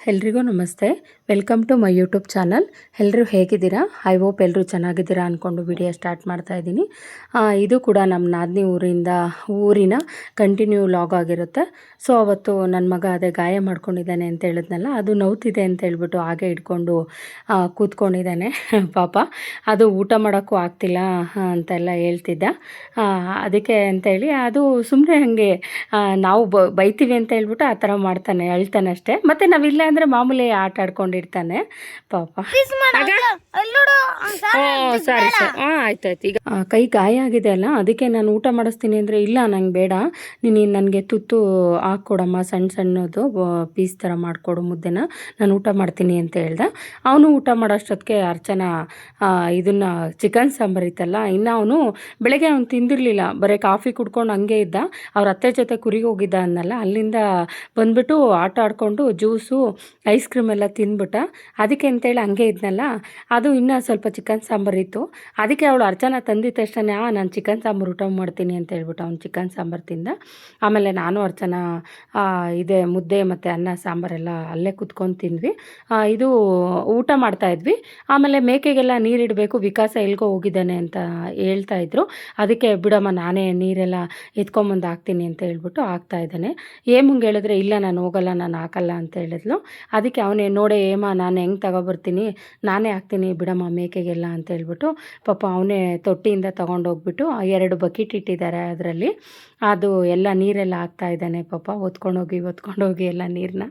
ಎಲ್ರಿಗೂ ನಮಸ್ತೆ. Welcome to my YouTube channel. ಎಲ್ಲರೂ ಹೇಗಿದ್ದೀರಾ? ಐ ಹೋಪ್ ಎಲ್ಲರೂ ಚೆನ್ನಾಗಿದ್ದೀರಾ ಅಂದ್ಕೊಂಡು ವಿಡಿಯೋ ಸ್ಟಾರ್ಟ್ ಮಾಡ್ತಾ ಇದ್ದೀನಿ. ಇದು ಕೂಡ ನಮ್ಮ ನಾದಿನಿ ಊರಿನ ಕಂಟಿನ್ಯೂ ಲಾಗ್ ಆಗಿರುತ್ತೆ. ಸೊ ಅವತ್ತು ನನ್ನ ಮಗ ಅದೇ ಗಾಯ ಮಾಡ್ಕೊಂಡಿದ್ದಾನೆ ಅಂತ ಹೇಳಿದ್ನಲ್ಲ, ಅದು ನೋವ್ತಿದೆ ಅಂತ ಹೇಳ್ಬಿಟ್ಟು ಹಾಗೆ ಇಟ್ಕೊಂಡು ಕೂತ್ಕೊಂಡಿದ್ದಾನೆ ಪಾಪ. ಅದು ಊಟ ಮಾಡೋಕ್ಕೂ ಆಗ್ತಿಲ್ಲ ಅಂತೆಲ್ಲ ಹೇಳ್ತಿದ್ದ. ಅದಕ್ಕೆ ಅಂತೇಳಿ ಅದು ಸುಮ್ಮನೆ ಹಾಗೆ ನಾವು ಬೈತೀವಿ ಅಂತ ಹೇಳ್ಬಿಟ್ಟು ಆ ಥರ ಮಾಡ್ತಾನೆ, ಅಳ್ತಾನೆ ಅಷ್ಟೇ. ಮತ್ತು ನಾವಿಲ್ಲ ಅಂದರೆ ಮಾಮೂಲಿ ಆಟ ಆಡ್ಕೊಂಡಿರ್ತಾನೆ ಪಾಪ. ಸರಿ ಸರ್, ಆಯ್ತಾಯ್ತು. ಈಗ ಕೈ ಗಾಯ ಆಗಿದೆ ಅಲ್ಲ, ಅದಕ್ಕೆ ನಾನು ಊಟ ಮಾಡಿಸ್ತೀನಿ ಅಂದರೆ ಇಲ್ಲ ನಂಗೆ ಬೇಡ, ನೀನು ನನಗೆ ತುತ್ತು ಹಾಕ್ಕೊಡಮ್ಮ, ಸಣ್ಣ ಸಣ್ಣದು ಪೀಸ್ ಥರ ಮಾಡಿಕೊಡು ಮುದ್ದೆನ, ನಾನು ಊಟ ಮಾಡ್ತೀನಿ ಅಂತ ಹೇಳ್ದೆ. ಅವನು ಊಟ ಮಾಡೋಷ್ಟೊತ್ತಿಗೆ ಅರ್ಚನಾ ಇದನ್ನು ಚಿಕನ್ ಸಾಂಬಾರು ಇತ್ತಲ್ಲ, ಇನ್ನು ಅವನು ಬೆಳಗ್ಗೆ ಅವನು ತಿಂದಿರಲಿಲ್ಲ, ಬರೀ ಕಾಫಿ ಕುಡ್ಕೊಂಡು ಹಂಗೆ ಇದ್ದ. ಅವ್ರ ಅತ್ತೆ ಜೊತೆ ಕುರಿಗೆ ಹೋಗಿದ್ದ ಅನ್ನಲ್ಲ, ಅಲ್ಲಿಂದ ಬಂದ್ಬಿಟ್ಟು ಆಟ ಆಡಿಕೊಂಡು ಜ್ಯೂಸು ಐಸ್ ಕ್ರೀಮ್ ಎಲ್ಲ ತಿಂದ್ಬಿಟ್ಟ. ಅದಕ್ಕೆ ಅಂತೇಳಿ ಹಂಗೆ ಇದ್ನಲ್ಲ, ಅದು ಇನ್ನೂ ಸ್ವಲ್ಪ ಚಿಕನ್ ಸಾಂಬಾರು ಇತ್ತು. ಅದಕ್ಕೆ ಅವಳು ಅರ್ಚನಾ ತಂದಿದ ತಕ್ಷಣ ನಾನು ಚಿಕನ್ ಸಾಂಬಾರು ಊಟ ಮಾಡ್ತೀನಿ ಅಂತ ಹೇಳ್ಬಿಟ್ಟು ಅವ್ನು ಚಿಕನ್ ಸಾಂಬಾರು ತಿಂದ. ಆಮೇಲೆ ನಾನು ಅರ್ಚನಾ ಇದೆ ಮುದ್ದೆ ಮತ್ತು ಅನ್ನ ಸಾಂಬಾರೆಲ್ಲ ಅಲ್ಲೇ ಕುತ್ಕೊಂಡು ತಿಂದ್ವಿ. ಇದು ಊಟ ಮಾಡ್ತಾಯಿದ್ವಿ. ಆಮೇಲೆ ಮೇಕೆಗೆಲ್ಲ ನೀರಿಡಬೇಕು, ವಿಕಾಸ ಎಲ್ಗೋ ಹೋಗಿದ್ದಾನೆ ಅಂತ ಹೇಳ್ತಾಯಿದ್ರು. ಅದಕ್ಕೆ ಬಿಡಮ್ಮ ನಾನೇ ನೀರೆಲ್ಲ ಎತ್ಕೊಂಬಂದು ಹಾಕ್ತೀನಿ ಅಂತ ಹೇಳ್ಬಿಟ್ಟು ಹಾಕ್ತಾಯಿದ್ದಾನೆ. ಏಮಂಗೆ ಹೇಳಿದ್ರೆ ಇಲ್ಲ ನಾನು ಹೋಗಲ್ಲ, ನಾನು ಹಾಕಲ್ಲ ಅಂತ ಹೇಳಿದ್ಲು. ಅದಕ್ಕೆ ಅವನೇ ನೋಡೆ ಏಮ ನಾನು ಹೆಂಗೆ ತಗೊಬರ್ತೀನಿ, ನಾನೇ ಹಾಕ್ತೀನಿ ಬಿಡಮ್ಮ ಮೇಕೆಗೆಲ್ಲ ಅಂತ ಹೇಳ್ಬಿಟ್ಟು ಪಾಪ ಅವನೇ ತೊಟ್ಟಿಯಿಂದ ತೊಗೊಂಡೋಗ್ಬಿಟ್ಟು 2 ಬಕೆಟ್ ಇಟ್ಟಿದ್ದಾರೆ, ಅದರಲ್ಲಿ ಅದು ಎಲ್ಲ ನೀರೆಲ್ಲ ಹಾಕ್ತಾಯಿದ್ದಾನೆ ಪಾಪ. ಹೊತ್ಕೊಂಡೋಗಿ ಎಲ್ಲ ನೀರನ್ನ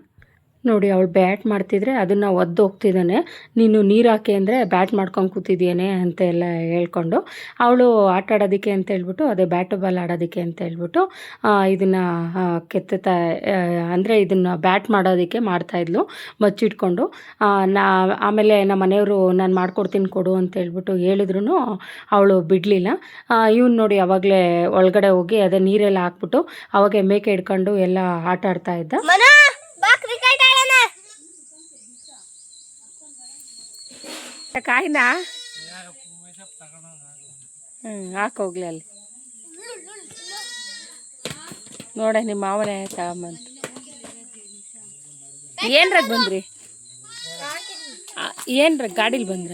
ನೋಡಿ. ಅವಳು ಬ್ಯಾಟ್ ಮಾಡ್ತಿದ್ರೆ ಅದನ್ನು ಒದ್ದು ಹೋಗ್ತಿದ್ದಾನೆ. ನೀನು ನೀರು ಹಾಕಿ ಅಂದರೆ ಬ್ಯಾಟ್ ಮಾಡ್ಕೊಂಡು ಕೂತಿದ್ದೇನೆ ಅಂತ ಎಲ್ಲ ಹೇಳ್ಕೊಂಡು, ಅವಳು ಆಟ ಆಡೋದಕ್ಕೆ ಅಂತ ಹೇಳ್ಬಿಟ್ಟು ಅದೇ ಬ್ಯಾಟು ಬಾಲ್ ಆಡೋದಕ್ಕೆ ಅಂತ ಹೇಳ್ಬಿಟ್ಟು ಇದನ್ನು ಅಂದರೆ ಇದನ್ನು ಬ್ಯಾಟ್ ಮಾಡೋದಕ್ಕೆ ಮಾಡ್ತಾಯಿದ್ಲು ಬಚ್ಚಿಟ್ಕೊಂಡು. ಆಮೇಲೆ ನಮ್ಮ ಮನೆಯವರು ನಾನು ಮಾಡ್ಕೊಡ್ತೀನಿ ಕೊಡು ಅಂತ ಹೇಳ್ಬಿಟ್ಟು ಹೇಳಿದ್ರು ಅವಳು ಬಿಡಲಿಲ್ಲ. ಇವ್ನು ನೋಡಿ ಅವಾಗಲೇ ಒಳಗಡೆ ಹೋಗಿ ಅದೇ ನೀರೆಲ್ಲ ಹಾಕ್ಬಿಟ್ಟು ಅವಾಗೆ ಮೇಕೆ ಹಿಡ್ಕೊಂಡು ಎಲ್ಲ ಆಟ ಆಡ್ತಾ ಇದ್ದ. ಕಾಯಿನಾ ಹಾಕೋಗ್ಲಿ ಅಲ್ಲಿ ನೋಡ, ನಿಮ್ಮ ಮಾವನೇ ತಗೊಂಬಂತು. ಏನ್ರಾಗ ಬಂದ್ರಿ? ಏನ್ರ ಗಾಡೀಲಿ ಬಂದ್ರ?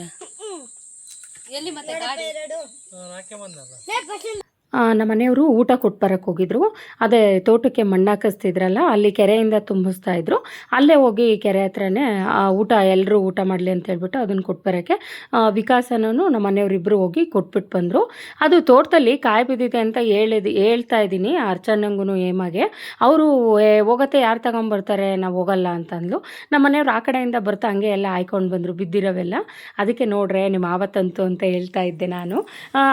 ನಮ್ಮ ಮನೆಯವರು ಊಟ ಕೊಟ್ಟು ಬರೋಕ್ಕೆ ಹೋಗಿದ್ರು. ಅದೇ ತೋಟಕ್ಕೆ ಮಣ್ಣು ಹಾಕಿಸ್ತಿದ್ರಲ್ಲ, ಅಲ್ಲಿ ಕೆರೆಯಿಂದ ತುಂಬಿಸ್ತಾ ಇದ್ರು. ಅಲ್ಲೇ ಹೋಗಿ ಕೆರೆ ಹತ್ರನೇ ಊಟ ಎಲ್ಲರೂ ಊಟ ಮಾಡಲಿ ಅಂತ ಹೇಳ್ಬಿಟ್ಟು ಅದನ್ನು ಕೊಟ್ಟು ಬರೋಕ್ಕೆ ವಿಕಾಸನೂ ನಮ್ಮ ಮನೆಯವರಿಬ್ಬರು ಹೋಗಿ ಕೊಟ್ಬಿಟ್ಟು ಬಂದರು. ಅದು ತೋಟದಲ್ಲಿ ಕಾಯಿ ಬಿದ್ದಿದೆ ಅಂತ ಹೇಳ್ತಾ ಇದ್ದೀನಿ ಅರ್ಚನಂಗೂ ಹೇಮಾಗೆ. ಅವರು ಹೋಗತ್ತೆ ಯಾರು ತಗೊಂಬರ್ತಾರೆ, ನಾವು ಹೋಗಲ್ಲ ಅಂತಂದ್ಲು. ನಮ್ಮ ಮನೆಯವ್ರು ಆ ಕಡೆಯಿಂದ ಬರ್ತಾ ಹಂಗೆ ಎಲ್ಲ ಆಯ್ಕೊಂಡು ಬಂದರು ಬಿದ್ದಿರೋವೆಲ್ಲ. ಅದಕ್ಕೆ ನೋಡ್ರೆ ನಿಮ್ಮ ಆವತ್ತಂತು ಅಂತ ಹೇಳ್ತಾ ಇದ್ದೆ ನಾನು.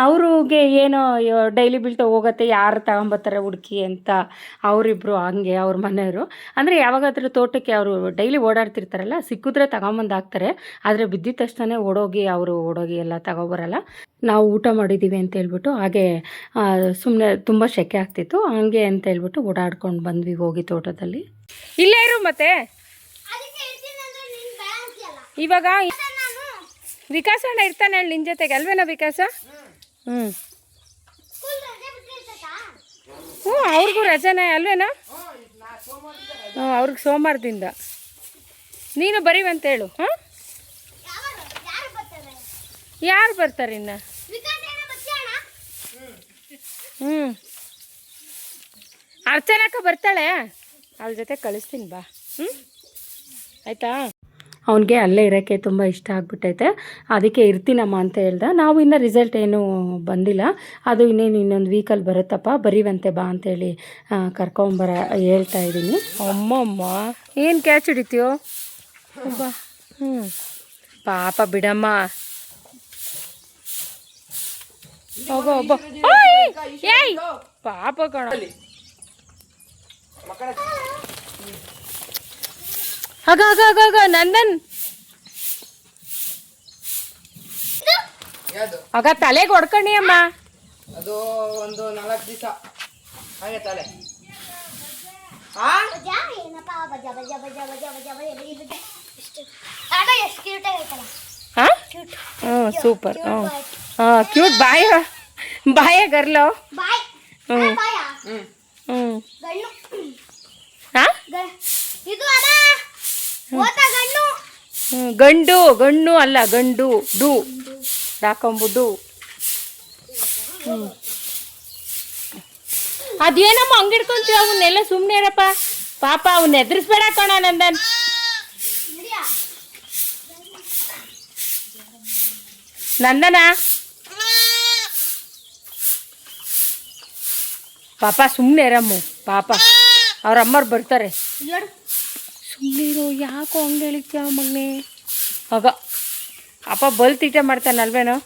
ಅವ್ರಿಗೆ ಏನೋ ಡೈಲಿ ಬೀಳ್ತಾ ಹೋಗುತ್ತೆ, ಯಾರು ತಗೊಂಬರ್ತಾರೆ ಹುಡುಕಿ ಅಂತ ಅವರಿಬ್ಬರು ಹಂಗೆ ಅವ್ರ ಮನೆಯವರು. ಅಂದರೆ ಯಾವಾಗಾದ್ರೂ ತೋಟಕ್ಕೆ ಅವರು ಡೈಲಿ ಓಡಾಡ್ತಿರ್ತಾರಲ್ಲ, ಸಿಕ್ಕಿದ್ರೆ ತಗೊಂಬಂದು ಹಾಕ್ತಾರೆ. ಆದರೆ ಬಿದ್ದಿದ ತಕ್ಷಣ ಓಡೋಗಿ ಎಲ್ಲ ತಗೊಬರಲ್ಲ. ನಾವು ಊಟ ಮಾಡಿದ್ದೀವಿ ಅಂತ ಹೇಳ್ಬಿಟ್ಟು ಹಾಗೆ ಸುಮ್ಮನೆ ತುಂಬ ಸೆಕೆ ಆಗ್ತಿತ್ತು, ಹಂಗೆ ಅಂತ ಹೇಳ್ಬಿಟ್ಟು ಓಡಾಡ್ಕೊಂಡು ಬಂದ್ವಿ ಹೋಗಿ ತೋಟದಲ್ಲಿ. ಇಲ್ಲೇ ಇರು ಮತ್ತೆ. ಇವಾಗ ವಿಕಾಸಣ್ಣ ಇರ್ತಾನೆ ಹೇಳಿ ನಿನ್ನ ಜೊತೆಗೆ, ಅಲ್ವೇನೋ ವಿಕಾಸ? ಅವ್ರಿಗೂ ರಜಾನೇ ಅಲ್ವೇನಾ? ಅವ್ರಿಗೆ ಸೋಮವಾರದಿಂದ. ನೀನು ಬರೀವಂತ ಹೇಳು. ಹಾಂ, ಯಾರು ಬರ್ತಾರೆ ಇನ್ನು? ಅರ್ಚನಕ್ಕ ಬರ್ತಾಳೆ, ಅವ್ಳ ಜೊತೆ ಕಳಿಸ್ತೀನಿ ಬಾ. ಆಯಿತಾ? ಅವನಿಗೆ ಅಲ್ಲೇ ಇರೋಕ್ಕೆ ತುಂಬ ಇಷ್ಟ ಆಗ್ಬಿಟ್ಟೈತೆ, ಅದಕ್ಕೆ ಇರ್ತೀನಮ್ಮ ಅಂತ ಹೇಳ್ದೆ. ನಾವು ಇನ್ನೂ ರಿಸಲ್ಟ್ ಏನೂ ಬಂದಿಲ್ಲ, ಅದು ಇನ್ನೊಂದು ವೀಕಲ್ಲಿ ಬರುತ್ತಪ್ಪ, ಬರೀವಂತೆ ಬಾ ಅಂತೇಳಿ ಹೇಳ್ತಾ ಇದ್ದೀನಿ. ಅಮ್ಮಮ್ಮ ಏನು ಕ್ಯಾಚ್ ಹಿಡಿತೀಯೋ ಬಾ. ಪಾಪ ಬಿಡಮ್ಮ, ಹೋಗೋ ಒಬ್ಬ. ಏಯ್ ಪಾಪ ಕಣ. ಆಗ ನಂದನ್ ಆಗ ತಲೆಗೆ ಹೊಡ್ಕಣಿ ಅಮ್ಮ. ಅದು ಒಂದು 4 ದಿವಸ ಹಾಗೆ ತಲೆ. ಸೂಪರ್. ಕ್ಯೂಟ್ ಬಾಯ ಗರ್ಲೋ. ಗಂಡು ಗಣ್ಣು ಅಲ್ಲ ಗಂಡು ಡು ಡಾಕೊಂಬುಡು. ಅದೇನಮ್ಮ ಹಂಗಿಡ್ಕೊಂತೀವಿ ಅವನ್ನೆಲ್ಲ ಸುಮ್ಮನೆ ಇರಪ್ಪ ಪಾಪ ಅವನ್ನ ಎದುರಿಸ್ಬೇಡ ಕಣ ನಂದನ್. ನಂದನ ಪಾಪ ಸುಮ್ಮನೆ ಇರಮ್ಮ ಪಾಪ ಅವ್ರ ಅಮ್ಮವ್ರು ಬರ್ತಾರೆ. ಸುಮ್ಮನೆ ಇರೋ ಯಾಕೋ ಹಂಗೆ ಹೇಳಿದ್ಯಾ ಮಗನೇ. ಆಗ ಅಪ್ಪ ಬಲ್ ತೀಟ ಮಾಡ್ತಾನಲ್ವೇನೋ.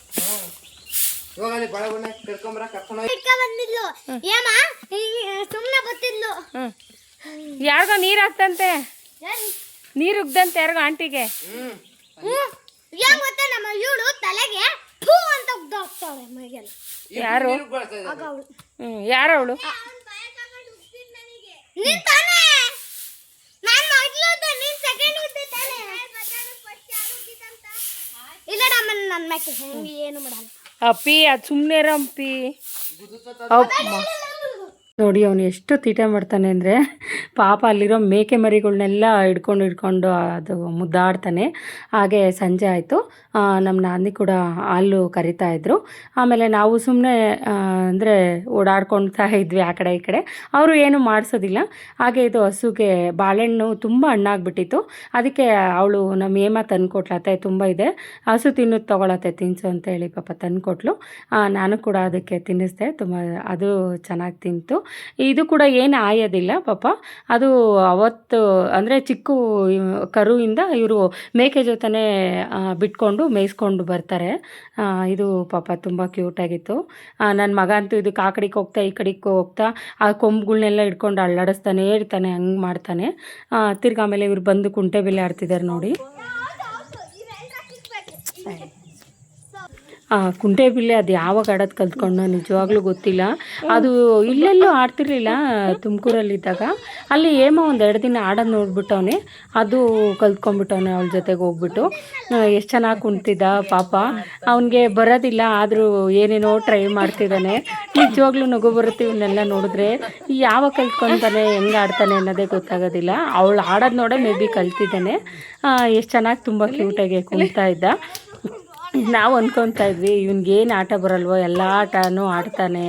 ಯಾರಿಗೋ ನೀರು ಹಾಕ್ತಂತೆ, ನೀರು ಉಗ್ದಂತೆ ಯಾರಿಗೋ ಆಂಟಿಗೆ. ಯಾರು ಯಾರವಳು? ಅಪ್ಪಿ ಅದು ಸುಮ್ಮನೆ ರಂಪಿ. ನೋಡಿ ಅವನು ಎಷ್ಟು ತೀಟ ಮಾಡ್ತಾನೆ ಅಂದರೆ ಪಾಪ ಅಲ್ಲಿರೋ ಮೇಕೆ ಮರಿಗಳನ್ನೆಲ್ಲ ಹಿಡ್ಕೊಂಡು ಅದು ಮುದ್ದಾಡ್ತಾನೆ. ಹಾಗೆ ಸಂಜೆ ಆಯಿತು, ನಮ್ಮ ನಾದಿನಿ ಕೂಡ ಹಾಲು ಕರಿತಾ ಇದ್ರು. ಆಮೇಲೆ ನಾವು ಸುಮ್ಮನೆ ಅಂದರೆ ಓಡಾಡ್ಕೊಳ್ತಾ ಇದ್ವಿ ಆ ಕಡೆ ಈ ಕಡೆ. ಅವರು ಏನು ಮಾಡಿಸೋದಿಲ್ಲ. ಹಾಗೆ ಇದು ಹಸುಗೆ ಬಾಳೆಹಣ್ಣು ತುಂಬ ಹಣ್ಣಾಗ್ಬಿಟ್ಟಿತ್ತು. ಅದಕ್ಕೆ ಅವಳು ನಮ್ಮ ಏಮ ತಂದುಕೊಟ್ಲತ್ತೆ, ತುಂಬ ಇದೆ ಹಸು ತಿನ್ನೋದು ತೊಗೊಳತ್ತೆ ತಿನ್ಸು ಅಂತೇಳಿ ಪಾಪ ತಂದುಕೊಟ್ಲು. ನಾನು ಕೂಡ ಅದಕ್ಕೆ ತಿನ್ನಿಸ್ದೆ, ತುಂಬ ಅದು ಚೆನ್ನಾಗಿ ತಿಂತು. ಇದು ಕೂಡ ಏನು ಆಯೋದಿಲ್ಲ ಪಾಪ. ಅದು ಅವತ್ತು ಅಂದರೆ ಚಿಕ್ಕ ಕರುವಿಂದ ಇವರು ಮೇಕೆ ಜೊತೆನೇ ಬಿಟ್ಕೊಂಡು ಮೇಯಿಸ್ಕೊಂಡು ಬರ್ತಾರೆ. ಇದು ಪಾಪ ತುಂಬ ಕ್ಯೂಟಾಗಿತ್ತು. ನನ್ನ ಮಗ ಅಂತೂ ಇದಕ್ಕೆ ಆ ಕಡೆಗೆ ಹೋಗ್ತಾ ಈ ಕಡೆಗೆ ಹೋಗ್ತಾ ಆ ಕೊಂಬುಗಳನ್ನೆಲ್ಲ ಹಿಡ್ಕೊಂಡು ಅಳ್ಳಾಡಿಸ್ತಾನೆ ಇರ್ತಾನೆ, ಹಂಗೆ ಮಾಡ್ತಾನೆ. ತಿರ್ಗಿ ಆಮೇಲೆ ಇವ್ರು ಬಂದು ಕುಂಟೆ ಬಿಲ್ಲೆ ಆಡ್ತಿದ್ದಾರೆ ನೋಡಿ. ಕುಂಟೆ ಬಿಲ್ಲೆ ಅದು ಯಾವಾಗ ಆಡೋದು ಕಲ್ತ್ಕೊಂಡು ನಿಜವಾಗ್ಲೂ ಗೊತ್ತಿಲ್ಲ. ಅದು ಇಲ್ಲೆಲ್ಲೂ ಆಡ್ತಿರ್ಲಿಲ್ಲ ತುಮಕೂರಲ್ಲಿದ್ದಾಗ. ಅಲ್ಲಿ ಏನೋ ಒಂದು 2 ದಿನ ಆಡೋದು ನೋಡ್ಬಿಟ್ಟವನೆ, ಅದು ಕಲ್ತ್ಕೊಂಡ್ಬಿಟ್ಟವನೆ ಅವಳ ಜೊತೆಗೆ ಹೋಗ್ಬಿಟ್ಟು. ಎಷ್ಟು ಚೆನ್ನಾಗಿ ಕುಣ್ತಿದ್ದ ಪಾಪ. ಅವನಿಗೆ ಬರೋದಿಲ್ಲ, ಆದರೂ ಏನೇನೋ ಟ್ರೈ ಮಾಡ್ತಿದ್ದಾನೆ. ನಿಜವಾಗ್ಲೂ ನಗು ಬರುತ್ತೆ ಇವನ್ನೆಲ್ಲ ನೋಡಿದ್ರೆ. ಯಾವಾಗ ಕಲ್ತ್ಕೊತಾನೆ ಹೆಂಗೆ ಆಡ್ತಾನೆ ಅನ್ನೋದೇ ಗೊತ್ತಾಗೋದಿಲ್ಲ. ಅವಳು ಆಡೋದು ನೋಡೇ ಮೇ ಬಿ ಕಲ್ತಿದ್ದಾನೆ. ಎಷ್ಟು ಚೆನ್ನಾಗಿ ತುಂಬ ಕ್ಯೂಟಾಗಿ ಕುಣ್ತಾ ಇದ್ದ. ನಾವು ಅಂದ್ಕೊತಾ ಇದ್ವಿ ಇವ್ನಿಗೇನು ಆಟ ಬರಲ್ವೋ, ಎಲ್ಲ ಆಟನೂ ಆಡ್ತಾನೆ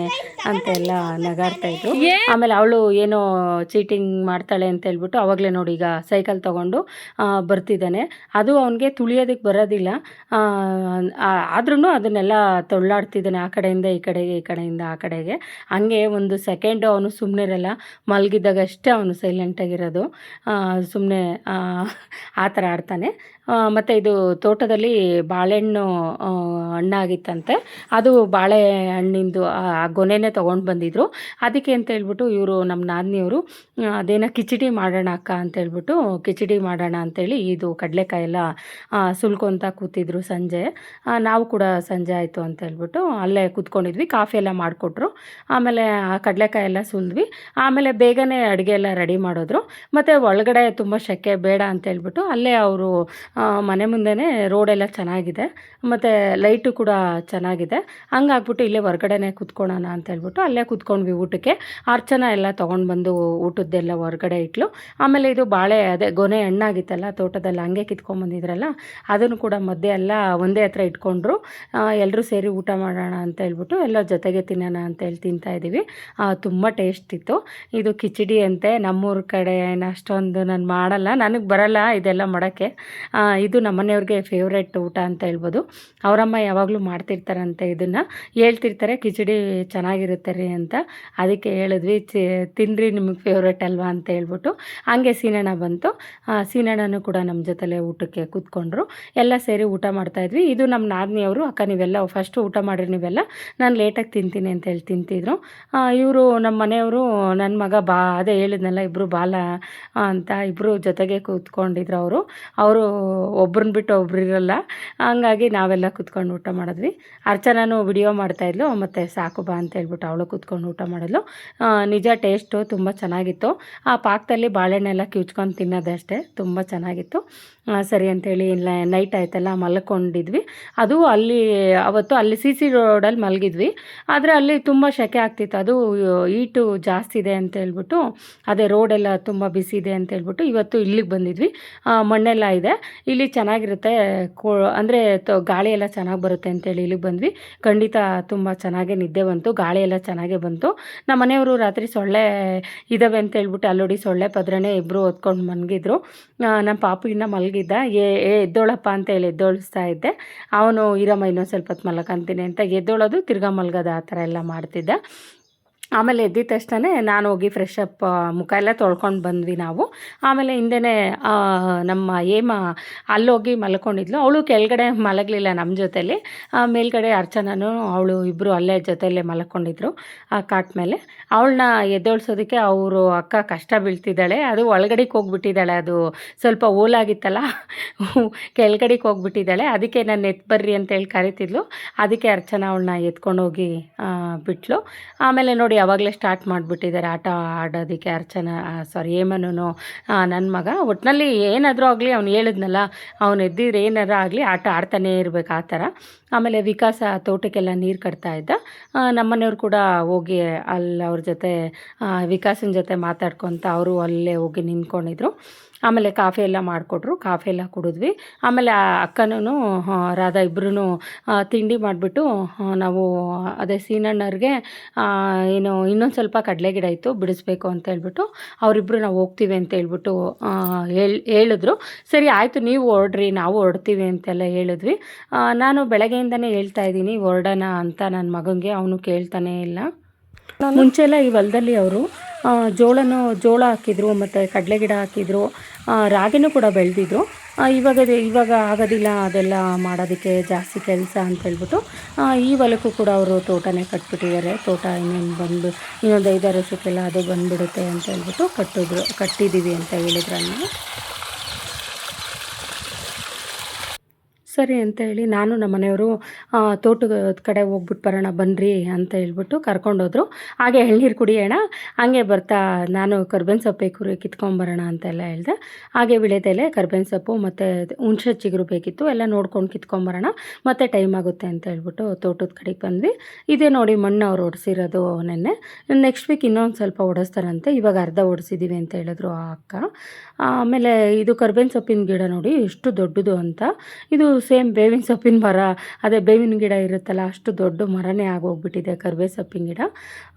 ಅಂತೆಲ್ಲ ನಗಾಡ್ತಾಯಿದ್ರು. ಆಮೇಲೆ ಅವಳು ಏನೋ ಚೀಟಿಂಗ್ ಮಾಡ್ತಾಳೆ ಅಂತ ಹೇಳ್ಬಿಟ್ಟು ಅವಾಗಲೇ ನೋಡಿ ಈಗ ಸೈಕಲ್ ತೊಗೊಂಡು ಬರ್ತಿದ್ದಾನೆ. ಅದು ಅವನಿಗೆ ತುಳಿಯೋದಕ್ಕೆ ಬರೋದಿಲ್ಲ, ಆದ್ರೂ ಅದನ್ನೆಲ್ಲ ತೊಳ್ಳಾಡ್ತಿದ್ದಾನೆ ಆ ಕಡೆಯಿಂದ ಈ ಕಡೆಗೆ, ಈ ಕಡೆಯಿಂದ ಆ ಕಡೆಗೆ. ಹಂಗೆ ಒಂದು ಸೆಕೆಂಡು ಅವನು ಸುಮ್ಮನೆ ಇರಲ್ಲ, ಮಲಗಿದ್ದಾಗ ಅಷ್ಟೇ ಅವನು ಸೈಲೆಂಟಾಗಿರೋದು, ಸುಮ್ಮನೆ ಆ ಥರ ಆಡ್ತಾನೆ. ಮತ್ತು ಇದು ತೋಟದಲ್ಲಿ ಬಾಳೆಹಣ್ಣು ಹಣ್ಣಾಗಿತ್ತಂತೆ, ಅದು ಬಾಳೆಹಣ್ಣಿಂದು ಆ ಗೊನೆನೇ ತೊಗೊಂಡು ಬಂದಿದ್ರು. ಅದಕ್ಕೆ ಅಂತ ಹೇಳ್ಬಿಟ್ಟು ಇವರು ನಮ್ಮ ನಾದಿನಿಯವರು ಅದೇನೋ ಕಿಚಡಿ ಮಾಡೋಣ ಅಕ್ಕ ಅಂತೇಳ್ಬಿಟ್ಟು ಕಿಚಡಿ ಮಾಡೋಣ ಅಂಥೇಳಿ ಇದು ಕಡಲೆಕಾಯಿ ಎಲ್ಲ ಸುಲ್ಕೊತ ಕೂತಿದ್ರು ಸಂಜೆ. ನಾವು ಕೂಡ ಸಂಜೆ ಆಯಿತು ಅಂತೇಳ್ಬಿಟ್ಟು ಅಲ್ಲೇ ಕೂತ್ಕೊಂಡಿದ್ವಿ, ಕಾಫಿ ಎಲ್ಲ ಮಾಡಿಕೊಟ್ರು. ಆಮೇಲೆ ಆ ಕಡಲೆಕಾಯಿ ಎಲ್ಲ ಸುಲಿದ್ವಿ. ಆಮೇಲೆ ಬೇಗನೆ ಅಡುಗೆ ಎಲ್ಲ ರೆಡಿ ಮಾಡಿದ್ರು. ಮತ್ತು ಒಳಗಡೆ ತುಂಬ ಸೆಕೆ ಬೇಡ ಅಂತೇಳ್ಬಿಟ್ಟು ಅಲ್ಲೇ ಅವರು ಮನೆ ಮುಂದೆನೇ ರೋಡೆಲ್ಲ ಚೆನ್ನಾಗಿದೆ, ಮತ್ತು ಲೈಟು ಕೂಡ ಚೆನ್ನಾಗಿದೆ. ಹಂಗಾಗ್ಬಿಟ್ಟು ಇಲ್ಲೇ ಹೊರ್ಗಡೆನೇ ಕೂತ್ಕೊಳ್ಳೋಣ ಅಂತೇಳ್ಬಿಟ್ಟು ಅಲ್ಲೇ ಕೂತ್ಕೊಂಡ್ವಿ ಊಟಕ್ಕೆ. ಅರ್ಚನಾ ಎಲ್ಲ ತೊಗೊಂಡು ಬಂದು ಊಟದ್ದೆಲ್ಲ ಹೊರ್ಗಡೆ ಇಟ್ಲು. ಆಮೇಲೆ ಇದು ಬಾಳೆ ಅದೇ ಗೊನೆ ಹಣ್ಣಾಗಿತ್ತಲ್ಲ ತೋಟದಲ್ಲಿ, ಹಂಗೆ ಕಿತ್ಕೊಂಡ್ಬಂದಿದ್ರಲ್ಲ ಅದನ್ನು ಕೂಡ ಮಧ್ಯೆ ಎಲ್ಲ ಒಂದೇ ಹತ್ರ ಇಟ್ಕೊಂಡ್ರು. ಎಲ್ಲರೂ ಸೇರಿ ಊಟ ಮಾಡೋಣ ಅಂತ ಹೇಳ್ಬಿಟ್ಟು ಎಲ್ಲ ಜೊತೆಗೆ ತಿನ್ನೋಣ ಅಂತೇಳಿ ತಿಂತಾಯಿದ್ದೀವಿ. ತುಂಬ ಟೇಸ್ಟ್ ಇತ್ತು. ಇದು ಕಿಚಡಿ ಅಂತೆ. ನಮ್ಮೂರ ಕಡೆ ಅಷ್ಟೊಂದು ನಾನು ಮಾಡಲ್ಲ, ನನಗೆ ಬರಲ್ಲ ಇದೆಲ್ಲ ಮಾಡೋಕ್ಕೆ. ಇದು ನಮ್ಮನೆಯವ್ರಿಗೆ ಫೇವ್ರೆಟ್ ಊಟ ಅಂತ ಹೇಳ್ಬೋದು. ಅವರಮ್ಮ ಯಾವಾಗಲೂ ಮಾಡ್ತಿರ್ತಾರಂತೆ, ಇದನ್ನು ಹೇಳ್ತಿರ್ತಾರೆ ಕಿಚಡಿ ಚೆನ್ನಾಗಿರುತ್ತೆ ರೀ ಅಂತ. ಅದಕ್ಕೆ ಹೇಳಿದ್ವಿ ತಿನ್ನಿರಿ, ನಿಮಗೆ ಫೇವ್ರೆಟ್ ಅಲ್ವಾ ಅಂತ ಹೇಳ್ಬಿಟ್ಟು. ಹಂಗೆ ಸೀನಣ್ಣ ಬಂತು, ಸೀನಣ್ಣನೂ ಕೂಡ ನಮ್ಮ ಜೊತೆಲೇ ಊಟಕ್ಕೆ ಕೂತ್ಕೊಂಡ್ರು. ಎಲ್ಲ ಸೇರಿ ಊಟ ಮಾಡ್ತಾಯಿದ್ವಿ. ಇದು ನಮ್ಮ ನಾದಿನಿಯವರು, ಅಕ್ಕ ನೀವೆಲ್ಲ ಫಸ್ಟು ಊಟ ಮಾಡಿರಿ ನೀವೆಲ್ಲ, ನಾನು ಲೇಟಾಗಿ ತಿಂತೀನಿ ಅಂತೇಳಿ ತಿಂತಿದ್ರು. ಇವರು ನಮ್ಮ ಮನೆಯವರು ನನ್ನ ಮಗ ಅದೇ ಹೇಳಿದ್ನಲ್ಲ ಇಬ್ಬರು ಬಾಲ ಅಂತ, ಇಬ್ಬರು ಜೊತೆಗೆ ಕೂತ್ಕೊಂಡಿದ್ರು. ಅವರು ಒಬ್ರನ್ನ ಬಿಟ್ಟು ಒಬ್ರು ಇರಲ್ಲ. ಹಂಗಾಗಿ ನಾವು ನಾವೆಲ್ಲ ಕುತ್ಕೊಂಡು ಊಟ ಮಾಡಿದ್ವಿ. ಅರ್ಚನಾನು ವಿಡಿಯೋ ಮಾಡ್ತಾಯಿದ್ಲು, ಮತ್ತು ಸಾಕು ಬಾ ಅಂತ ಹೇಳ್ಬಿಟ್ಟು ಅವಳು ಕುತ್ಕೊಂಡು ಊಟ ಮಾಡಿದ್ಲು. ನಿಜ ಟೇಸ್ಟು ತುಂಬ ಚೆನ್ನಾಗಿತ್ತು. ಆ ಪಾಕದಲ್ಲಿ ಬಾಳೆಹಣ್ಣೆಲ್ಲ ಕಿವ್ಚ್ಕೊಂಡು ತಿನ್ನೋದಷ್ಟೇ, ತುಂಬ ಚೆನ್ನಾಗಿತ್ತು. ಸರಿ ಅಂಥೇಳಿ ನೈಟ್ ಆಯ್ತಲ್ಲ ಮಲ್ಕೊಂಡಿದ್ವಿ. ಅದು ಅವತ್ತು ಅಲ್ಲಿ CC ರೋಡಲ್ಲಿ ಮಲಗಿದ್ವಿ. ಆದರೆ ಅಲ್ಲಿ ತುಂಬ ಸೆಕೆ ಆಗ್ತಿತ್ತು. ಅದು ಹೀಟು ಜಾಸ್ತಿ ಇದೆ ಅಂತ ಹೇಳ್ಬಿಟ್ಟು, ಅದೇ ರೋಡೆಲ್ಲ ತುಂಬ ಬಿಸಿ ಇದೆ ಅಂತ ಹೇಳ್ಬಿಟ್ಟು ಇವತ್ತು ಇಲ್ಲಿಗೆ ಬಂದಿದ್ವಿ. ಮಣ್ಣೆಲ್ಲ ಇದೆ, ಇಲ್ಲಿ ಚೆನ್ನಾಗಿರುತ್ತೆ, ಅಂದರೆ ಗಾಳಿ ಎಲ್ಲ ಚೆನ್ನಾಗಿ ಬರುತ್ತೆ ಅಂತೇಳಿ ಇಲ್ಲಿಗೆ ಬಂದ್ವಿ. ಖಂಡಿತ ತುಂಬ ಚೆನ್ನಾಗೇ ನಿದ್ದೆ ಬಂತು, ಗಾಳಿ ಎಲ್ಲ ಚೆನ್ನಾಗೇ ಬಂತು. ನಮ್ಮ ಮನೆಯವರು ರಾತ್ರಿ ಸೊಳ್ಳೆ ಇದ್ದಾವೆ ಅಂತ ಹೇಳ್ಬಿಟ್ಟು ಅಲ್ಲೋಡಿ ಸೊಳ್ಳೆ ಪದ್ರನೇ ಇಬ್ಬರು ಹೊತ್ಕೊಂಡು ಮಲಗಿದ್ರು. ನಮ್ಮ ಪಾಪು ಇನ್ನೂ ಮಲಗಿದ್ದ, ಎದ್ದೋಳಪ್ಪ ಅಂತ ಹೇಳಿ ಎದ್ದೋಳಿಸ್ತಾ ಇದ್ದೆ. ಅವನು ಇರಮ್ಮ ಇನ್ನೊಂದು ಸ್ವಲ್ಪ ಹೊತ್ತು ಮಲಕಂತೀನಿ ಅಂತ ಎದ್ದೋಳೋದು ತಿರ್ಗಾ ಮಲಗೋದು ಆ ಥರ ಎಲ್ಲ ಮಾಡ್ತಿದ್ದ. ಆಮೇಲೆ ಎದ್ದಿದ ತಕ್ಷಣ ನಾನು ಹೋಗಿ ಫ್ರೆಶ್ ಅಪ್ ಮುಖ ಎಲ್ಲ ತೊಳ್ಕೊಂಡು ಬಂದ್ವಿ ನಾವು. ಆಮೇಲೆ ಹಿಂದೆನೇ ನಮ್ಮ ಅಲ್ಲೋಗಿ ಮಲ್ಕೊಂಡಿದ್ಲು. ಅವಳು ಕೆಳಗಡೆ ಮಲಗಲಿಲ್ಲ ನಮ್ಮ ಜೊತೆಲಿ, ಮೇಲ್ಗಡೆ ಅರ್ಚನೂ ಅವಳು ಇಬ್ಬರು ಅಲ್ಲೇ ಜೊತೆಯಲ್ಲೇ ಮಲ್ಕೊಂಡಿದ್ರು ಆ ಕಾಟ್ ಮೇಲೆ. ಅವಳನ್ನ ಎದ್ದೋಳ್ಸೋದಕ್ಕೆ ಅವರು ಅಕ್ಕ ಕಷ್ಟ ಬೀಳ್ತಿದ್ದಾಳೆ. ಅದು ಒಳಗಡೆಗೆ ಹೋಗ್ಬಿಟ್ಟಿದ್ದಾಳೆ, ಅದು ಸ್ವಲ್ಪ ಓಲಾಗಿತ್ತಲ್ಲ ಕೆಳಗಡೆಗೆ ಹೋಗ್ಬಿಟ್ಟಿದ್ದಾಳೆ. ಅದಕ್ಕೆ ನಾನು ಬರ್ರಿ ಅಂತೇಳಿ ಕರಿತಿದ್ಲು. ಅದಕ್ಕೆ ಅರ್ಚನಾ ಅವಳನ್ನ ಎತ್ಕೊಂಡೋಗಿ ಬಿಟ್ಲು. ಆಮೇಲೆ ನೋಡಿ ಅವಾಗಲೇ ಸ್ಟಾರ್ಟ್ ಮಾಡಿಬಿಟ್ಟಿದ್ದಾರೆ ಆಟ ಆಡೋದಕ್ಕೆ. ಹೇಮನೂ ನನ್ನ ಮಗ ಒಟ್ಟಿನಲ್ಲಿ ಏನಾದರೂ ಆಗಲಿ ಅವ್ನು ಹೇಳಿದ್ನಲ್ಲ, ಅವ್ನು ಎದ್ದಿದ್ರೆ ಏನಾದರೂ ಆಗಲಿ ಆಟ ಆಡ್ತಾನೇ ಇರಬೇಕು ಆ ಥರ. ಆಮೇಲೆ ವಿಕಾಸ ತೋಟಕ್ಕೆಲ್ಲ ನೀರು ಕಟ್ತಾ ಇದ್ದ. ನಮ್ಮನೆಯವ್ರು ಕೂಡ ಹೋಗಿ ಅಲ್ಲಿ ಅವ್ರ ಜೊತೆ ವಿಕಾಸನ ಜೊತೆ ಮಾತಾಡ್ಕೊತ ಅವರು ಅಲ್ಲೇ ಹೋಗಿ ನಿಂತ್ಕೊಂಡಿದ್ರು. ಆಮೇಲೆ ಕಾಫಿ ಎಲ್ಲ ಮಾಡಿಕೊಟ್ರು, ಕಾಫಿ ಎಲ್ಲ ಕುಡಿದ್ವಿ. ಆಮೇಲೆ ಅಕ್ಕನೂ ರಾಧಾ ಇಬ್ಬರೂ ತಿಂಡಿ ಮಾಡಿಬಿಟ್ಟು ನಾವು ಅದೇ ಸೀನಣ್ಣವ್ರಿಗೆ ಇನ್ನೊಂದು ಸ್ವಲ್ಪ ಕಡಲೆ ಗಿಡ ಇತ್ತು ಬಿಡಿಸ್ಬೇಕು ಅಂತ ಹೇಳ್ಬಿಟ್ಟು ಅವರಿಬ್ಬರು ನಾವು ಹೋಗ್ತೀವಿ ಅಂತ ಹೇಳ್ಬಿಟ್ಟು ಹೇಳಿದ್ರು. ಸರಿ ಆಯಿತು ನೀವು ಹೊರಡ್ರಿ ನಾವು ಹೊರಡ್ತೀವಿ ಅಂತೆಲ್ಲ ಹೇಳಿದ್ವಿ. ನಾನು ಬೆಳಗ್ಗೆಯಿಂದನೇ ಹೇಳ್ತಾ ಇದ್ದೀನಿ ಹೊರಡೋಣ ಅಂತ ನನ್ನ ಮಗನಿಗೆ, ಅವನು ಕೇಳ್ತಾನೇ ಇಲ್ಲ. ಮುಂಚೆಲ್ಲ ಈ ಹೊಲದಲ್ಲಿ ಅವರು ಜೋಳ ಹಾಕಿದ್ರು, ಮತ್ತು ಕಡಲೆ ಗಿಡ ಹಾಕಿದ್ರು, ರಾಗಿನೂ ಕೂಡ ಬೆಳೆದಿದ್ರು. ಇವಾಗ ಆಗೋದಿಲ್ಲ ಅದೆಲ್ಲ ಮಾಡೋದಕ್ಕೆ, ಜಾಸ್ತಿ ಕೆಲಸ ಅಂತ ಹೇಳ್ಬಿಟ್ಟು ಈ ಹೊಲಕ್ಕೂ ಕೂಡ ಅವರು ತೋಟನೇ ಕಟ್ಬಿಟ್ಟಿದ್ದಾರೆ. ತೋಟ ಇನ್ನೊಂದು 5-6 ವರ್ಷಕ್ಕೆಲ್ಲ ಅದು ಬಂದುಬಿಡುತ್ತೆ ಅಂತ ಹೇಳ್ಬಿಟ್ಟು ಕಟ್ಟಿದ್ದೀವಿ ಅಂತ ಹೇಳಿದ್ರಲ್ಲ. ಸರಿ ಅಂತ ಹೇಳಿ ನಾನು ನಮ್ಮ ಮನೆಯವರು ತೋಟದ ಕಡೆ ಹೋಗ್ಬಿಟ್ಟು ಬರೋಣ ಬನ್ನಿರಿ ಅಂತ ಹೇಳ್ಬಿಟ್ಟು ಕರ್ಕೊಂಡೋದ್ರು. ಹಾಗೆ ಎಳ್ನೀರು ಕುಡಿಯೋಣ, ಹಾಗೆ ಬರ್ತಾ ನಾನು ಕರ್ಬೇವಿನ ಸೊಪ್ಪು ಕಿತ್ಕೊಂಬರೋಣ ಅಂತೆಲ್ಲ ಹೇಳಿದೆ. ಹಾಗೆ ವಿಳೆದೆಲೆ, ಕರ್ಬೇವಿನ ಸೊಪ್ಪು ಮತ್ತು ಹುಣಸೆ ಚಿಗುರು ಬೇಕಿತ್ತು, ಎಲ್ಲ ನೋಡ್ಕೊಂಡು ಕಿತ್ಕೊಂಬರೋಣ, ಮತ್ತು ಟೈಮ್ ಆಗುತ್ತೆ ಅಂತ ಹೇಳ್ಬಿಟ್ಟು ತೋಟದ ಕಡೆಗೆ ಬಂದ್ವಿ. ಇದೇ ನೋಡಿ ಮಣ್ಣು ಅವ್ರು ಹೊಡೆಸಿರೋದು ನೆನ್ನೆ. ನೆಕ್ಸ್ಟ್ ವೀಕ್ ಇನ್ನೊಂದು ಸ್ವಲ್ಪ ಹೊಡೆಸ್ತಾರಂತೆ, ಇವಾಗ ಅರ್ಧ ಹೊಡೆಸಿದ್ದೀವಿ ಅಂತ ಹೇಳಿದ್ರು ಆ ಅಕ್ಕ. ಆಮೇಲೆ ಇದು ಕರ್ಬೇವಿನ ಸೊಪ್ಪಿನ ಗಿಡ ನೋಡಿ ಎಷ್ಟು ದೊಡ್ಡದು ಅಂತ. ಇದು ಸೇಮ್ ಬೇವಿನ ಸೊಪ್ಪಿನ ಮರ, ಅದೇ ಬೇವಿನ ಗಿಡ ಇರುತ್ತಲ್ಲ ಅಷ್ಟು ದೊಡ್ಡ ಮರನೇ ಆಗೋಗ್ಬಿಟ್ಟಿದೆ ಕರ್ಬೇವು ಸೊಪ್ಪಿನ ಗಿಡ.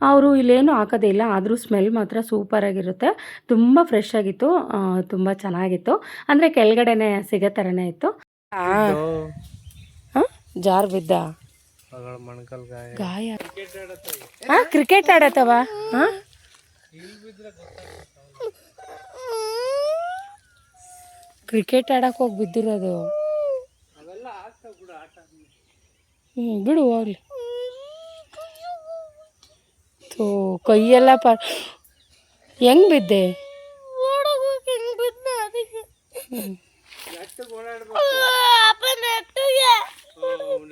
ಅವರು ಇಲ್ಲೇನು ಹಾಕೋದೇ ಇಲ್ಲ, ಆದರೂ ಸ್ಮೆಲ್ ಮಾತ್ರ ಸೂಪರಾಗಿರುತ್ತೆ. ತುಂಬ ಫ್ರೆಶ್ ಆಗಿತ್ತು, ತುಂಬ ಚೆನ್ನಾಗಿತ್ತು. ಅಂದರೆ ಕೆಳಗಡೆನೆ ಸಿಗೋ ಥರನೇ ಇತ್ತು. ಜಾರ್ ಬಿದ್ದ ಗಾಯ. ಕ್ರಿಕೆಟ್ ಆಡತ್ತವ. ಕ್ರಿಕೆಟ್ ಆಡಕ್ಕೆ ಹೋಗಿ ಬಿದ್ದಿರೋದು. ಬಿಡು ಹೋಗ್ಲಿ. ಕೈಯೆಲ್ಲ ಹೆಂಗ್ ಬಿದ್ದೆ?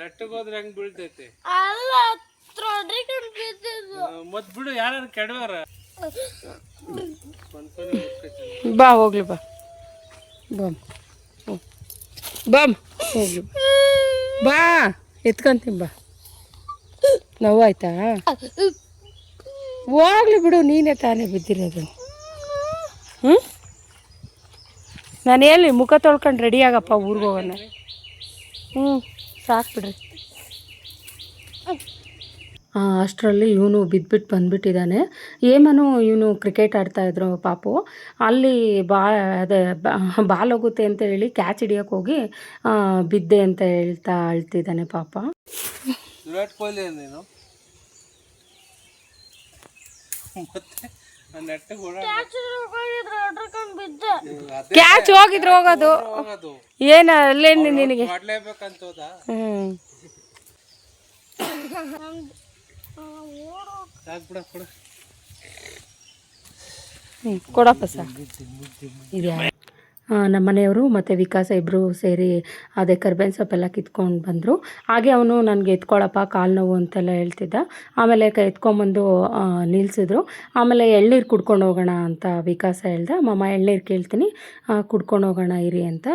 ನೆಟ್ಟಗೋದ್ರೆ ಹೆಂಗ್ ಬೀಳ್ತೈತಿ ಮತ್ ಬಿಡು, ಯಾರು ಕೆಡವಾರ. ಬಾ ಹೋಗ್ಲಿ, ಬಾ ಹೋಗ್ಲಿ, ಬಾ ಎತ್ಕೊಂತೀನಿ, ಬಾ. ನೋವಾಯ್ತಾ? ಹೋಗ್ಲಿ ಬಿಡು, ನೀನೇ ತಾನೇ ಬಿದ್ದಿರೋದು. ನಾನು ಹೇಳಿ ಮುಖ ತೊಳ್ಕೊಂಡು ರೆಡಿ ಆಗಪ್ಪ, ಊರಿಗೆ ಹೋಗೋಣ. ಸಾಕು ಬಿಡ್ರಿ. ಅಷ್ಟರಲ್ಲಿ ಇವನು ಬಿದ್ದುಬಿಟ್ಟು ಬಂದುಬಿಟ್ಟಿದ್ದಾನೆ. ಇವನು ಕ್ರಿಕೆಟ್ ಆಡ್ತಾಯಿದ್ರು ಪಾಪು. ಅಲ್ಲಿ ಅದೇ ಬಾಲ್ ಹೋಗುತ್ತೆ ಅಂತ ಹೇಳಿ ಕ್ಯಾಚ್ ಹಿಡಿಯೋಕೆ ಹೋಗಿ ಬಿದ್ದೆ ಅಂತ ಅಳ್ತಿದ್ದಾನೆ ಪಾಪ. ವಿರಾಟ್ ಕೊಹ್ಲಿ ನೀನು ಕ್ಯಾಚ್ ಹೋಗಿದ್ರು ಹೋಗೋದು ಏನು ಅಲ್ಲೇನು ನಿನಗೆ. ಕೊಡಪ್ಪ ಸರ್. ನಮ್ಮ ಮನೆಯವರು ಮತ್ತು ವಿಕಾಸ ಇಬ್ಬರು ಸೇರಿ ಅದೇ ಕರ್ಬೇವಿನ ಸೊಪ್ಪೆಲ್ಲ ಕಿತ್ಕೊಂಡು ಬಂದರು. ಹಾಗೆ ಅವನು ನನಗೆ ಎತ್ಕೊಳ್ಳಪ್ಪ ಕಾಲು ನೋವು ಅಂತೆಲ್ಲ ಹೇಳ್ತಿದ್ದ. ಆಮೇಲೆ ಎತ್ಕೊಂಬಂದು ನಿಲ್ಲಿಸಿದ್ರು. ಆಮೇಲೆ ಎಳ್ನೀರು ಕುಡ್ಕೊಂಡು ಹೋಗೋಣ ಅಂತ ವಿಕಾಸ ಹೇಳ್ದೆ. ಮಮ್ಮ ಎಳ್ನೀರು ಕೇಳ್ತೀನಿ, ಕುಡ್ಕೊಂಡು ಹೋಗೋಣ ಇರಿ ಅಂತ.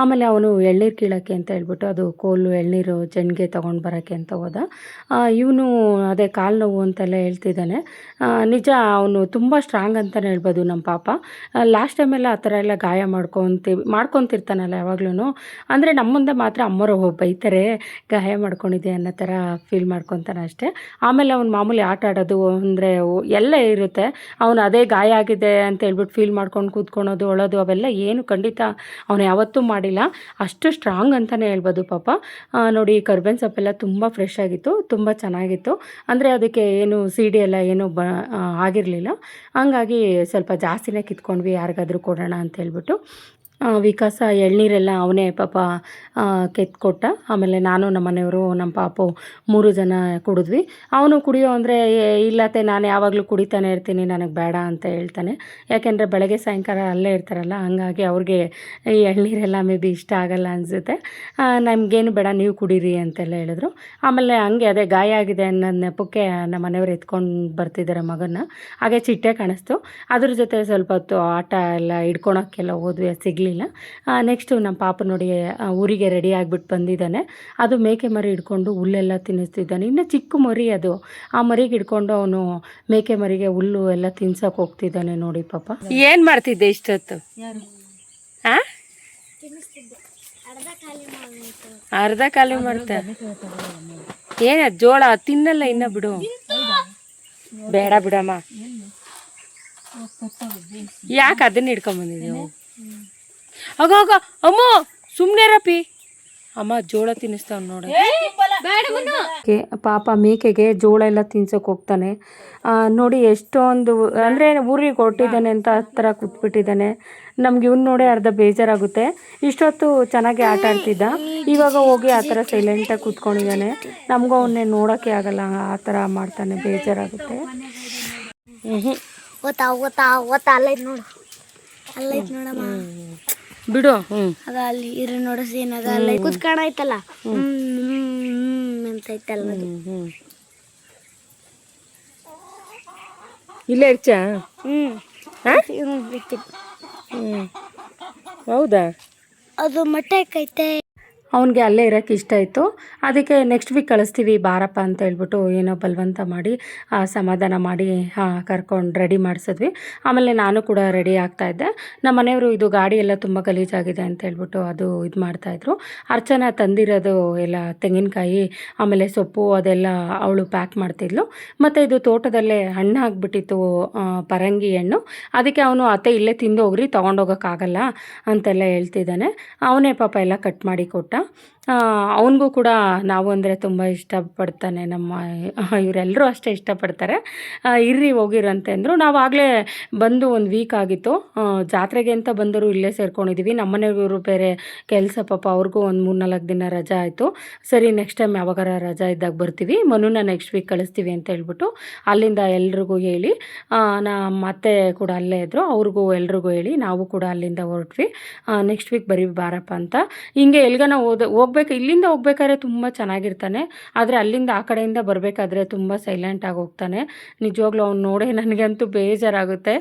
ಆಮೇಲೆ ಅವನು ಎಳ್ನೀರು ಕೀಳೋಕ್ಕೆ ಅಂತ ಹೇಳ್ಬಿಟ್ಟು ಅದು ಕೋಲು ಎಳ್ನೀರು ಜನ್ಗೆ ತೊಗೊಂಡು ಬರೋಕ್ಕೆ ಅಂತ ಹೋದ. ಇವನು ಅದೇ ಕಾಲು ನೋವು ಅಂತೆಲ್ಲ ಹೇಳ್ತಿದ್ದಾನೆ. ನಿಜ ಅವನು ತುಂಬ ಸ್ಟ್ರಾಂಗ್ ಅಂತಲೇ ಹೇಳ್ಬೋದು ನಮ್ಮ ಪಾಪ. ಲಾಸ್ಟ್ ಟೈಮೆಲ್ಲ ಆ ಥರ ಎಲ್ಲ ಗಾಯ ಮಾಡ್ಕೊತಿರ್ತಾನಲ್ಲ ಯಾವಾಗ್ಲೂ. ಅಂದರೆ ನಮ್ಮ ಮುಂದೆ ಮಾತ್ರ ಅಮ್ಮರು ಬೈತಾರೆ, ಗಾಯ ಮಾಡ್ಕೊಂಡಿದ್ದೆ ಅನ್ನೋ ಥರ ಫೀಲ್ ಮಾಡ್ಕೊತಾನೆ ಅಷ್ಟೇ. ಆಮೇಲೆ ಅವ್ನು ಮಾಮೂಲಿ ಆಟ ಆಡೋದು ಅಂದರೆ ಎಲ್ಲ ಇರುತ್ತೆ. ಅವನು ಅದೇ ಗಾಯ ಆಗಿದೆ ಅಂತ ಹೇಳ್ಬಿಟ್ಟು ಫೀಲ್ ಮಾಡ್ಕೊಂಡು ಕೂತ್ಕೊಳೋದು, ಅಳೋದು ಅವೆಲ್ಲ ಏನು ಖಂಡಿತ ಅವನು ಯಾವತ್ತೂ ಮಾಡಿಲ್ಲ. ಅಷ್ಟು ಸ್ಟ್ರಾಂಗ್ ಅಂತಲೇ ಹೇಳ್ಬೋದು ಪಾಪ. ನೋಡಿ ಕರ್ಬೇವಿನ ಸೊಪ್ಪೆಲ್ಲ ತುಂಬ ಫ್ರೆಶ್ ಆಗಿತ್ತು, ತುಂಬ ಚೆನ್ನಾಗಿತ್ತು. ಅಂದರೆ ಅದಕ್ಕೆ ಏನು ಸಿಡಿ ಎಲ್ಲ ಏನು ಆಗಿರಲಿಲ್ಲ. ಹಂಗಾಗಿ ಸ್ವಲ್ಪ ಜಾಸ್ತಿನೇ ಕಿತ್ಕೊಂಡ್ವಿ, ಯಾರಿಗಾದ್ರೂ ಕೊಡೋಣ ಅಂತ ಹೇಳ್ಬಿಟ್ಟು. ವಿಕಾಸ ಎಳ್ನೀರೆಲ್ಲ ಅವನೇ ಪಾಪ ಕೆತ್ಕೊಟ್ಟ. ಆಮೇಲೆ ನಾನು ನಮ್ಮ ಮನೆಯವರು ನಮ್ಮ ಪಾಪು 3 ಜನ ಕುಡಿದ್ವಿ. ಅವನು ಕುಡಿಯೋ ಅಂದರೆ ಇಲ್ಲತ್ತೆ ನಾನು ಯಾವಾಗಲೂ ಕುಡಿತಾನೆ ಇರ್ತೀನಿ, ನನಗೆ ಬೇಡ ಅಂತ ಹೇಳ್ತಾನೆ. ಯಾಕೆಂದರೆ ಬೆಳಗ್ಗೆ ಸಾಯಂಕಾಲ ಅಲ್ಲೇ ಇರ್ತಾರಲ್ಲ, ಹಂಗಾಗಿ ಅವ್ರಿಗೆ ಈ ಎಳ್ನೀರೆಲ್ಲ ಮೇ ಬಿ ಇಷ್ಟ ಆಗಲ್ಲ ಅನಿಸುತ್ತೆ. ನಮಗೇನು ಬೇಡ ನೀವು ಕುಡೀರಿ ಅಂತೆಲ್ಲ ಹೇಳಿದ್ರು. ಆಮೇಲೆ ಹಂಗೆ ಅದೇ ಗಾಯ ಆಗಿದೆ ಅನ್ನೋ ನೆಪಕ್ಕೆ ನಮ್ಮ ಮನೆಯವರು ಎತ್ಕೊಂಡು ಬರ್ತಿದ್ದಾರೆ ಮಗನ್ನ. ಹಾಗೆ ಚಿಟ್ಟೆ ಕಾಣಿಸ್ತು. ಅದ್ರ ಜೊತೆ ಸ್ವಲ್ಪ ಹೊತ್ತು ಆಟ ಎಲ್ಲ ಹಿಡ್ಕೊಳಕ್ಕೆಲ್ಲ ಹೋದ್ವಿ, ಅದು ಸಿಗಲಿಲ್ಲ. ನೆಕ್ಸ್ಟು ನಮ್ಮ ಪಾಪ ನೋಡಿ ಊರಿಗೆ ರೆಡಿ ಆಗಿಬಿಟ್ಟು ಬಂದಿದ್ದಾನೆ. ಅದು ಮೇಕೆ ಮರಿ ಹಿಡ್ಕೊಂಡು ಹುಲ್ಲೆಲ್ಲ ತಿನ್ನಿಸ್ತಿದ್ದಾನೆ. ಇನ್ನು ಚಿಕ್ಕ ಮರಿ ಅದು. ಆ ಮರಿಗೆ ಹಿಡ್ಕೊಂಡು ಅವನು ಮೇಕೆ ಮರಿಗೆ ಹುಲ್ಲು ಎಲ್ಲ ತಿನ್ಸಕ್ಕೆ ಹೋಗ್ತಿದ್ದಾನೆ ನೋಡಿ ಪಾಪ. ಏನು ಮಾಡ್ತಿದ್ದೆ ಇಷ್ಟೊತ್ತು? ಅರ್ಧ ಖಾಲಿ ಮಾಡ್ತಾ ಏನ ಜೋಳ ತಿನ್ನಲ್ಲ ಇನ್ನ ಬಿಡು, ಬೇಡ ಬಿಡಮ್ಮ. ಯಾಕೆ ಅದನ್ನ ಹಿಡ್ಕೊಂಬಂದಿದ್ದೀವಿ? ಆಗ ಅಮ್ಮ ಸುಮ್ಮನೆ ರಪಿ, ಅಮ್ಮ ಜೋಳ ತಿನ್ನಿಸ್ತಾವ ನೋಡಿ. ಪಾಪ ಮೇಕೆಗೆ ಜೋಳ ಎಲ್ಲ ತಿನ್ಸೋಕೆ ಹೋಗ್ತಾನೆ ನೋಡಿ. ಎಷ್ಟೊಂದು ಅಂದರೆ ಊರಿಗೆ ಹೊರಟಿದ್ದಾನೆ ಅಂತ ಆ ಥರ ಕೂತ್ಬಿಟ್ಟಿದ್ದಾನೆ. ನಮ್ಗೆ ಇವ್ನು ನೋಡಿ ಅರ್ಧ ಬೇಜಾರಾಗುತ್ತೆ. ಇಷ್ಟೊತ್ತು ಚೆನ್ನಾಗಿ ಆಟ ಆಡ್ತಿದ್ದ, ಇವಾಗ ಹೋಗಿ ಆ ಥರ ಸೈಲೆಂಟಾಗಿ ಕೂತ್ಕೊಂಡಿದ್ದಾನೆ. ನಮಗೂ ಅವನ್ನೇ ನೋಡೋಕ್ಕೆ ಆಗಲ್ಲ, ಆ ಥರ ಮಾಡ್ತಾನೆ, ಬೇಜಾರಾಗುತ್ತೆ. ಬಿಡು. ಆಗ ಅಲ್ಲಿ ಇರು ನೋಡು ಸೀನ್, ಆಗ ಅಲ್ಲಿ ಕುತ್ಕೊಂಡ್ ಆಯ್ತಲ್ಲ ಅಂತ ಐತಲ್ಲ ಅದು. ಇಲ್ಲೇ ಇರ್ಚ? ಹೌದಾ? ಅದು ಮಟ್ಟಕ್ಕೈತೆ. ಅವನಿಗೆ ಅಲ್ಲೇ ಇರೋಕ್ಕೆ ಇಷ್ಟ ಇತ್ತು. ಅದಕ್ಕೆ ನೆಕ್ಸ್ಟ್ ವೀಕ್ ಕಳಿಸ್ತೀವಿ ಬಾರಪ್ಪ ಅಂತ ಹೇಳ್ಬಿಟ್ಟು ಏನೋ ಬಲವಂತ ಮಾಡಿ ಸಮಾಧಾನ ಮಾಡಿ ಕರ್ಕೊಂಡು ರೆಡಿ ಮಾಡಿಸಿದ್ವಿ. ಆಮೇಲೆ ನಾನು ಕೂಡ ರೆಡಿ ಆಗ್ತಾಯಿದ್ದೆ. ನಮ್ಮ ಮನೆಯವರು ಇದು ಗಾಡಿ ಎಲ್ಲ ತುಂಬ ಗಲೀಜಾಗಿದೆ ಅಂತ ಹೇಳ್ಬಿಟ್ಟು ಅದು ಇದು ಮಾಡ್ತಾಯಿದ್ರು. ಅರ್ಚನಾ ತಂದಿರೋದು ಎಲ್ಲ ತೆಂಗಿನಕಾಯಿ ಆಮೇಲೆ ಸೊಪ್ಪು ಅದೆಲ್ಲ ಅವಳು ಪ್ಯಾಕ್ ಮಾಡ್ತಿದ್ಲು. ಮತ್ತು ಇದು ತೋಟದಲ್ಲೇ ಹಣ್ಣು ಆಗಿಬಿಟ್ಟಿತ್ತು, ಪರಂಗಿ ಹಣ್ಣು. ಅದಕ್ಕೆ ಅವನು ಅತ್ತೆ ಇಲ್ಲೇ ತಿಂದು ಹೋಗ್ರಿ, ತೊಗೊಂಡೋಗೋಕ್ಕಾಗಲ್ಲ ಅಂತೆಲ್ಲ ಹೇಳ್ತಿದ್ದಾನೆ. ಅವನೇ ಪಾಪ ಎಲ್ಲ ಕಟ್ ಮಾಡಿ ಕೊಟ್ಟ. ಅವನಿಗೂ ಕೂಡ ನಾವು ಅಂದರೆ ತುಂಬ ಇಷ್ಟಪಡ್ತಾನೆ. ನಮ್ಮ ಇವರೆಲ್ಲರೂ ಅಷ್ಟೇ ಇಷ್ಟಪಡ್ತಾರೆ. ಇರ್ರಿ ಹೋಗಿರಂತೆ ಅಂದರು. ನಾವು ಆಗಲೇ ಬಂದು 1 ವೀಕ್ ಆಗಿತ್ತು. ಜಾತ್ರೆಗೆ ಅಂತ ಬಂದರು, ಇಲ್ಲೇ ಸೇರ್ಕೊಂಡಿದ್ದೀವಿ. ನಮ್ಮನೆಯವರು ಬೇರೆ ಕೆಲಸ ಪಾಪ, ಅವ್ರಿಗೂ ಒಂದು 3-4 ದಿನ ರಜಾ ಆಯಿತು. ಸರಿ ನೆಕ್ಸ್ಟ್ ಟೈಮ್ ಯಾವಾಗಾರ ರಜಾ ಇದ್ದಾಗ ಬರ್ತೀವಿ, ಮನುನ ನೆಕ್ಸ್ಟ್ ವೀಕ್ ಕಳಿಸ್ತೀವಿ ಅಂತ ಹೇಳ್ಬಿಟ್ಟು ಅಲ್ಲಿಂದ ಎಲ್ರಿಗೂ ಹೇಳಿ, ನಮ್ಮ ಅತ್ತೆ ಕೂಡ ಅಲ್ಲೇ ಇದ್ದರು, ಅವ್ರಿಗೂ ಎಲ್ರಿಗೂ ಹೇಳಿ ನಾವು ಕೂಡ ಅಲ್ಲಿಂದ ಹೊರಟ್ವಿ. ನೆಕ್ಸ್ಟ್ ವೀಕ್ ಬರೀ ಬಾರಪ್ಪ ಅಂತ. ಹಿಂಗೆ ಎಲ್ಗನ ಹೋಗ್ಬೇಕು, ಇಲ್ಲಿಂದ ಹೋಗ್ಬೇಕಾದ್ರೆ ತುಂಬ ಚೆನ್ನಾಗಿರ್ತಾನೆ. ಆದರೆ ಅಲ್ಲಿಂದ ಆ ಕಡೆಯಿಂದ ಬರಬೇಕಾದ್ರೆ ತುಂಬ ಸೈಲೆಂಟಾಗಿ ಹೋಗ್ತಾನೆ. ನಿಜವಾಗ್ಲೂ ಅವ್ನು ನೋಡೇ ನನಗಂತೂ ಬೇಜಾರಾಗುತ್ತೆ.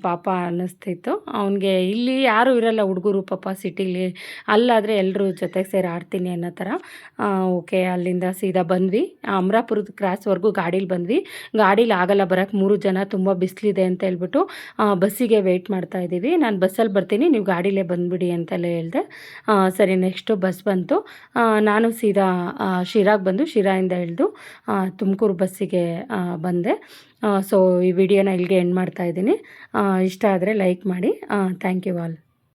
ಪಾಪ ಅನ್ನಿಸ್ತಿತ್ತು ಅವನಿಗೆ. ಇಲ್ಲಿ ಯಾರೂ ಇರಲ್ಲ ಹುಡುಗರು ಪಾಪ ಸಿಟಿಲಿ. ಅಲ್ಲಾದರೆ ಎಲ್ಲರೂ ಜೊತೆಗೆ ಸೇರಿ ಆಡ್ತೀನಿ ಅನ್ನೋ ಥರ. ಓಕೆ, ಅಲ್ಲಿಂದ ಸೀದಾ ಬಂದ್ವಿ. ಅಮರಾಪುರದ ಕ್ರಾಸ್ವರೆಗೂ ಗಾಡೀಲಿ ಬಂದ್ವಿ. ಗಾಡೀಲಿ ಆಗಲ್ಲ ಬರೋಕ್ಕೆ, 3 ಜನ, ತುಂಬ ಬಿಸಿಲಿದೆ ಅಂತ ಹೇಳ್ಬಿಟ್ಟು ಬಸ್ಸಿಗೆ ವೆಯ್ಟ್ ಮಾಡ್ತಾಯಿದ್ದೀವಿ. ನಾನು ಬಸ್ಸಲ್ಲಿ ಬರ್ತೀನಿ, ನೀವು ಗಾಡೀಲೇ ಬಂದುಬಿಡಿ ಅಂತೆಲ್ಲ ಹೇಳಿದೆ. ಸರಿ ನೆಕ್ಸ್ಟು ಬಸ್ ಬಂತು. ನಾನು ಸೀದಾ ಶಿರಾಗೆ ಬಂದು ಶಿರಾಯಿಂದ ಇಳಿದು ತುಮಕೂರು ಬಸ್ಸಿಗೆ ಬಂದೆ. ಸೊ ಈ ವಿಡಿಯೋನ ಇಲ್ಲಿಗೆ ಎಂಡ್ ಮಾಡ್ತಾಯಿದ್ದೀನಿ. ಇಷ್ಟ ಆದರೆ ಲೈಕ್ ಮಾಡಿ. Thank you all.